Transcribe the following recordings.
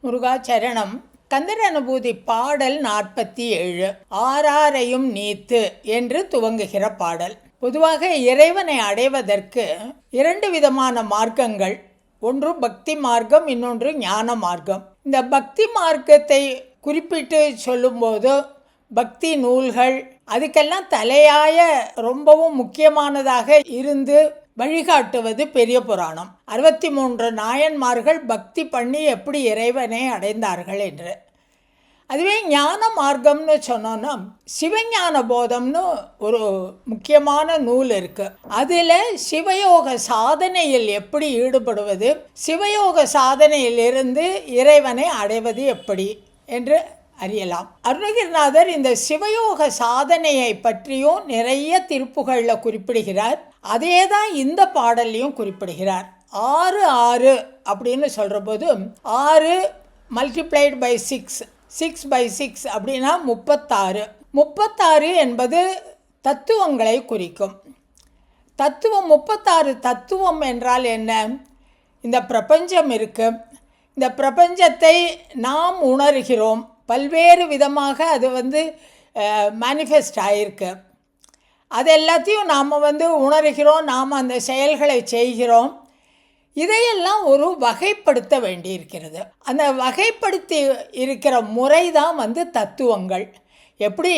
முருகாச்சரணம். கந்தர் அனுபூதி பாடல் 47 ஆறாரையும் நீத்து என்று துவங்குகிற பாடல். பொதுவாக இறைவனை அடைவதற்கு 2 விதமான மார்க்கங்கள், ஒன்று பக்தி மார்க்கம், இன்னொன்று ஞான மார்க்கம். இந்த பக்தி மார்க்கத்தை குறிப்பிட்டு சொல்லும்போது பக்தி நூல்கள் அதுக்கெல்லாம் தலையாய ரொம்பவும் முக்கியமானதாக இருந்து வழிகாட்டுவது பெரிய புராணம். 63 நாயன்மார்கள் பக்தி பண்ணி எப்படி இறைவனை அடைந்தார்கள் என்று. அதுவே ஞான மார்க்கம்னு சொன்னோன்னா சிவஞான போதம்னு ஒரு முக்கியமான நூல் இருக்குது. அதில் சிவயோக சாதனையில் எப்படி ஈடுபடுவது, சிவயோக சாதனையிலிருந்து இறைவனை அடைவது எப்படி என்று அறியலாம். அருணகிரிநாதர் இந்த சிவயோக சாதனையை பற்றியும் நிறைய திருப்புகளில் குறிப்பிடுகிறார். அதே தான் இந்த பாடல்லையும் குறிப்பிடுகிறார். 6 6 அப்படின்னு சொல்கிற போது 6 மல்டிப்ளைட் பை 6, 6 by 6 அப்படின்னா 36. 36 என்பது தத்துவங்களை குறிக்கும். தத்துவம் 36 தத்துவம் என்றால் என்ன? இந்த பிரபஞ்சம் இருக்கு. இந்த பிரபஞ்சத்தை நாம் உணர்கிறோம். பல்வேறு விதமாக அது மேனிஃபெஸ்ட் ஆகிருக்கு. அது எல்லாத்தையும் நாம் உணர்கிறோம், நாம் அந்த செயல்களை செய்கிறோம். இதையெல்லாம் ஒரு வகைப்படுத்த வேண்டியிருக்கிறது. அந்த வகைப்படுத்தி இருக்கிற முறை தான் தத்துவங்கள். எப்படி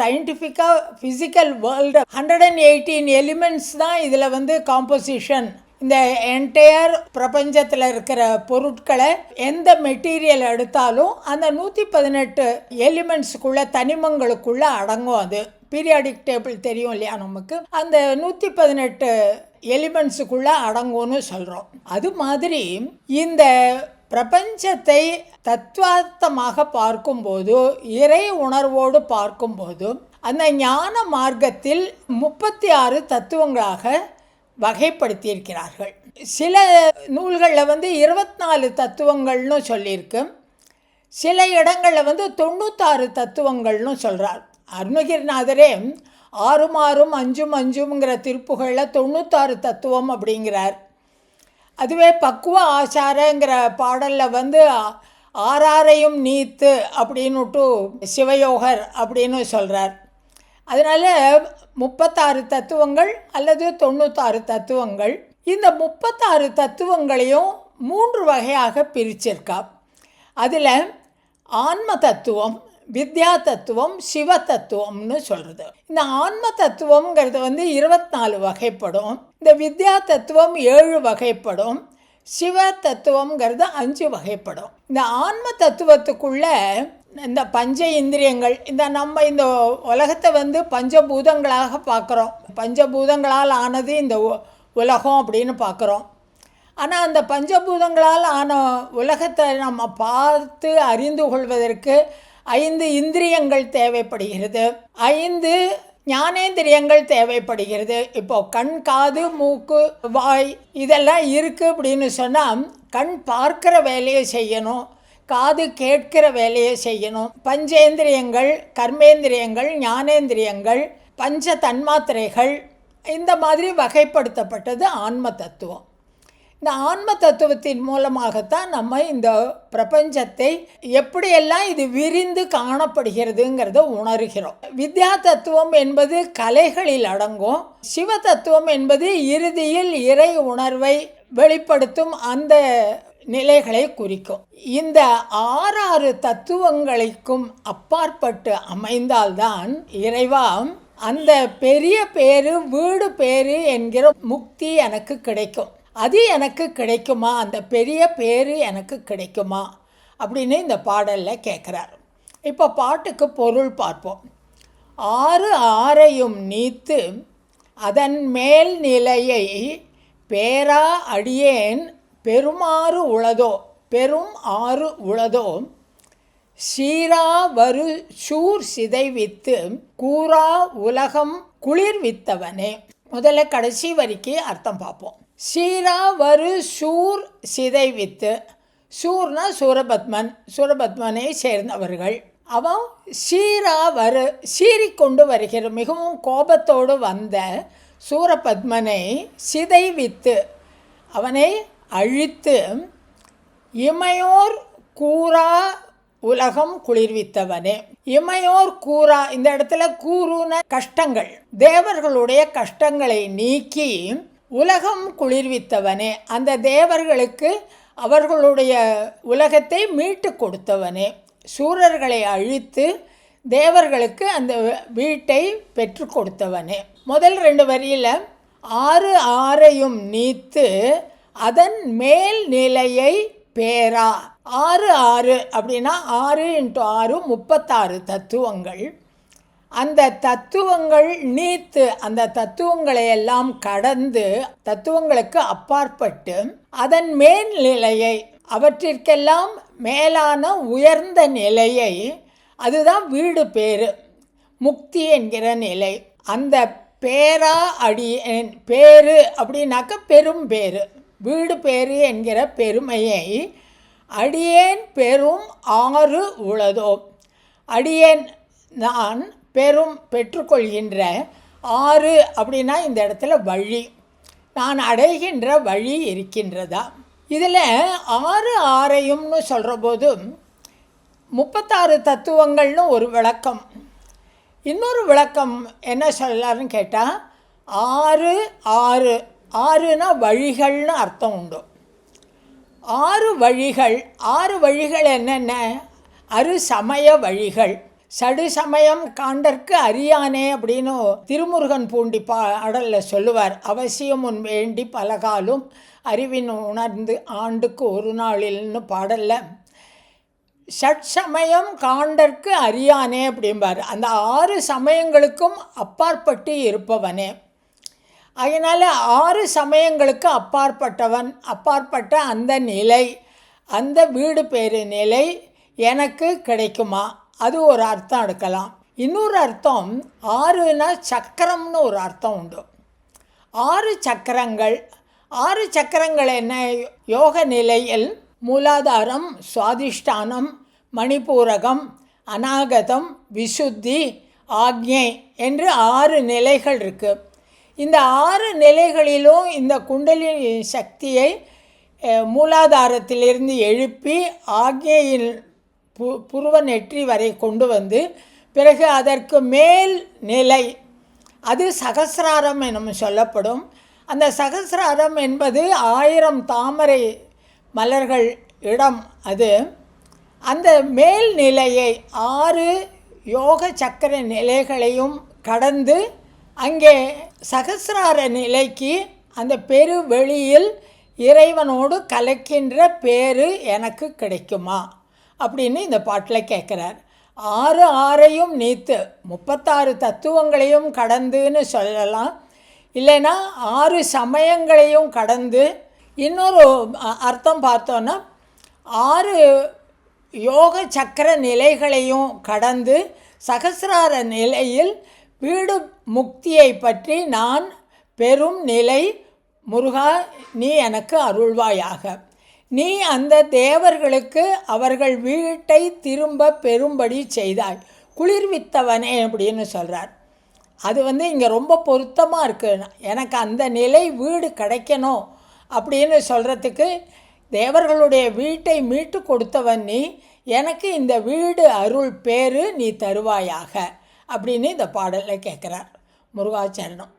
சயின்டிஃபிக்காக ஃபிசிக்கல் வேர்ல்டு 118 எலிமெண்ட்ஸ் தான் இதில் காம்போசிஷன். இந்த என்டையர் பிரபஞ்சத்தில் இருக்கிற பொருட்களை எந்த மெட்டீரியல் எடுத்தாலும் அந்த 118 எலிமெண்ட்ஸுக்குள்ள தனிமங்களுக்குள்ள அடங்கும். அது பீரியாடிக் டேபிள் தெரியும் இல்லையா நமக்கு, அந்த 118 எலிமெண்ட்ஸுக்குள்ள அடங்கும்னு சொல்கிறோம். அது மாதிரி இந்த பிரபஞ்சத்தை தத்துவார்த்தமாக பார்க்கும்போது, இறை உணர்வோடு பார்க்கும்போது அந்த ஞான மார்க்கத்தில் 36 தத்துவங்களாக வகைப்படுத்தியிருக்கிறார்கள். சில நூல்களில் 24 தத்துவங்கள்னு சொல்லியிருக்கு. சில இடங்களில் 96 தத்துவங்கள்னு சொல்கிறார். அருணகிரிநாதரே 6 6 5 5ங்கிற திருப்புகளில் 96 தத்துவம் அப்படிங்கிறார். அதுவே பக்குவ ஆச்சாரங்கிற பாடலில் ஆறாரையும் நீத்து அப்படின்னுட்டு சிவயோகர் அப்படின்னு சொல்கிறார். அதனால் 36 தத்துவங்கள் அல்லது 96 தத்துவங்கள். இந்த 36 தத்துவங்களையும் 3 வகையாக பிரிச்சிருக்கா. அதில் ஆன்ம தத்துவம், வித்யா தத்துவம், சிவ தத்துவம்னு சொல்கிறது. இந்த ஆன்ம தத்துவங்கிறது 24 வகைப்படும். இந்த வித்யா தத்துவம் 7 வகைப்படும். சிவ தத்துவங்கிறது 5 வகைப்படும். இந்த ஆன்ம தத்துவத்துக்குள்ள இந்த பஞ்ச இந்திரியங்கள், நம்ம இந்த உலகத்தை பஞ்சபூதங்களாக பார்க்குறோம். பஞ்சபூதங்களால் ஆனது இந்த உலகம் அப்படின்னு பார்க்குறோம். ஆனால் அந்த பஞ்சபூதங்களால் ஆன உலகத்தை நம்ம பார்த்து அறிந்து கொள்வதற்கு 5 இந்திரியங்கள் தேவைப்படுகிறது, 5 ஞானேந்திரியங்கள் தேவைப்படுகிறது. இப்போது கண், காது, மூக்கு, வாய் இதெல்லாம் இருக்குது அப்படின்னு சொன்னால் கண் பார்க்குற வேலையை செய்யணும், காது கேட்கிற வேலையை செய்யணும். பஞ்சேந்திரியங்கள், கர்மேந்திரியங்கள், ஞானேந்திரியங்கள், பஞ்ச தன்மாத்திரைகள், இந்த மாதிரி வகைப்படுத்தப்பட்டது ஆன்ம தத்துவம். இந்த ஆன்ம தத்துவத்தின் மூலமாகத்தான் நம்ம இந்த பிரபஞ்சத்தை எப்படியெல்லாம் இது விரிந்து காணப்படுகிறதுங்கிறத உணர்கிறோம். வித்யா தத்துவம் என்பது கலைகளில் அடங்கும். சிவ தத்துவம் என்பது இறுதியில் இறை உணர்வை வெளிப்படுத்தும் அந்த நிலைகளை குறிக்கும். இந்த 6 தத்துவங்களுக்கும் அப்பாற்பட்டு அமைந்தால்தான் இறைவா அந்த பெரிய பேரு, வீடு பேரு என்கிற முக்தி எனக்கு கிடைக்கும். அது எனக்கு கிடைக்குமா, அந்த பெரிய பேரு எனக்கு கிடைக்குமா அப்படின்னு இந்த பாடலில் கேட்குறார். இப்போ பாட்டுக்கு பொருள் பார்ப்போம். 6 6ஐயும் நீத்து அதன் மேல் நிலையை பேரா அடியேன் பெருமாறு உளதோ, பெரும் ஆறு உளதோ, சீரா வரு சூர் சிதைவித்து கூரா உலகம் குளிர்வித்தவனே. முதல்ல கடைசி வரிக்கு அர்த்தம் பார்ப்போம். சீரா வரு சூர் சிதைவித்து, சூர்னா சூரபத்மன், சூரபத்மனை சேர்ந்தவர்கள். அவன் சீரா வரு, சீறிக்கொண்டு வருகிற மிகவும் கோபத்தோடு வந்த சூரபத்மனை சிதைவித்து, அவனை அழித்து, இமையோர் கூறா உலகம் குளிர்வித்தவனே. இமையோர் கூறா, இந்த இடத்துல கூறுன கஷ்டங்கள், தேவர்களுடைய கஷ்டங்களை நீக்கி உலகம் குளிர்வித்தவனே, அந்த தேவர்களுக்கு அவர்களுடைய உலகத்தை மீட்டு கொடுத்தவனே, சூரர்களை அழித்து தேவர்களுக்கு அந்த வீட்டை பெற்று கொடுத்தவனே. முதல் 2 வரியில் 6 ஆரையும் நீத்து அதன் மேல் நிலையை பேரா. 6 அப்படின்னா 6 × 6 36 தத்துவங்கள். அந்த தத்துவங்கள் நீத்து, அந்த தத்துவங்களை எல்லாம் கடந்து, தத்துவங்களுக்கு அப்பாற்பட்டு அதன் மேல் நிலையை, அவற்றிற்கெல்லாம் மேலான உயர்ந்த நிலையை, அதுதான் வீடு பேரு, முக்தி என்கிற நிலை. அந்த பேரா அடியேன், பேரு அப்படின்னாக்க பெரும் பேரு, வீடு பேரு என்கிற பெருமையை அடியேன் பெரும் 6 உளதோ. அடியேன் நான் பெரும் பெற்றுக்கொள்கின்ற 6 அப்படின்னா இந்த இடத்துல வழி, நான் அடைகின்ற வழி இருக்கின்றதா. இதில் 6 ஆரையும்னு சொல்கிற போது 36 தத்துவங்கள்னு ஒரு விளக்கம். இன்னொரு விளக்கம் என்ன சொல்லலான்னு கேட்டால் 6 6னா வழிகள்னு அர்த்தம் உண்டு. 6 வழிகள். 6 வழிகள் என்னென்ன? அறுசமய வழிகள். சடு சமயம் காண்டற்கு அறியானே அப்படின்னு திருமுருகன் பூண்டி பாடலில் சொல்லுவார். அவசியம் உன் வேண்டி பலகாலும் அறிவின் உணர்ந்து ஆண்டுக்கு ஒரு நாளில்னு பாடலில் ஷட்சமயம் காண்டற்கு அறியானே அப்படிம்பார். அந்த 6 சமயங்களுக்கும் அப்பாற்பட்டு இருப்பவனே. அதனால் 6 சமயங்களுக்கு அப்பாற்பட்டவன், அப்பாற்பட்ட அந்த நிலை, அந்த வீடு பேரு நிலை எனக்கு கிடைக்குமா? அது ஒரு அர்த்தம் எடுக்கலாம். இன்னொரு அர்த்தம் 6னா சக்கரம்னு ஒரு அர்த்தம் உண்டு. 6 சக்கரங்கள். 6 சக்கரங்கள் என்ன? யோக நிலையில் மூலாதாரம், சுவாதிஷ்டானம், மணிப்பூரகம், அநாகதம், விசுத்தி, ஆக்ஞை என்று 6 நிலைகள் இருக்குது. இந்த 6 நிலைகளிலும் இந்த குண்டலினி சக்தியை மூலாதாரத்திலிருந்து எழுப்பி ஆக்ஞையில் புருவ நெற்றி வரை கொண்டு வந்து, பிறகு அதற்கு மேல் நிலை அது சகசிராரம் எனும் சொல்லப்படும். அந்த சகசிராரம் என்பது 1000 தாமரை மலர்கள் இடம். அது அந்த மேல் நிலையை 6 யோக சக்கர நிலைகளையும் கடந்து அங்கே சகசிரார நிலைக்கு, அந்த பெரு வெளியில் இறைவனோடு கலக்கின்ற பேரு எனக்கு கிடைக்குமா அப்படின்னு இந்த பாட்டில் கேட்குறார். 6 ஆரையும் நீத்து 36 தத்துவங்களையும் கடந்துன்னு சொல்லலாம். இல்லைன்னா 6 சமயங்களையும் கடந்து. இன்னொரு அர்த்தம் பார்த்தோன்னா 6 யோக சக்கர நிலைகளையும் கடந்து சகசிரார நிலையில் வீடு முக்தியை பற்றி நான் பெரும் நிலை முருகா நீ எனக்கு அருள்வாயாக. நீ அந்த தேவர்களுக்கு அவர்கள் வீட்டை திரும்ப பெறும்படி செய்தாய், குளிர்வித்தவனே அப்படின்னு சொல்கிறார். அது இங்கே ரொம்ப பொருத்தமாக இருக்குது. எனக்கு அந்த நிலை வீடு கிடைக்கணும் அப்படின்னு சொல்கிறதுக்கு, தேவர்களுடைய வீட்டை மீட்டு கொடுத்தவன் நீ, எனக்கு இந்த வீடு அருள் பேரு நீ தருவாயாக அப்படின்னு இந்த பாடலில் கேட்குறார். முருகாச்சரணம்.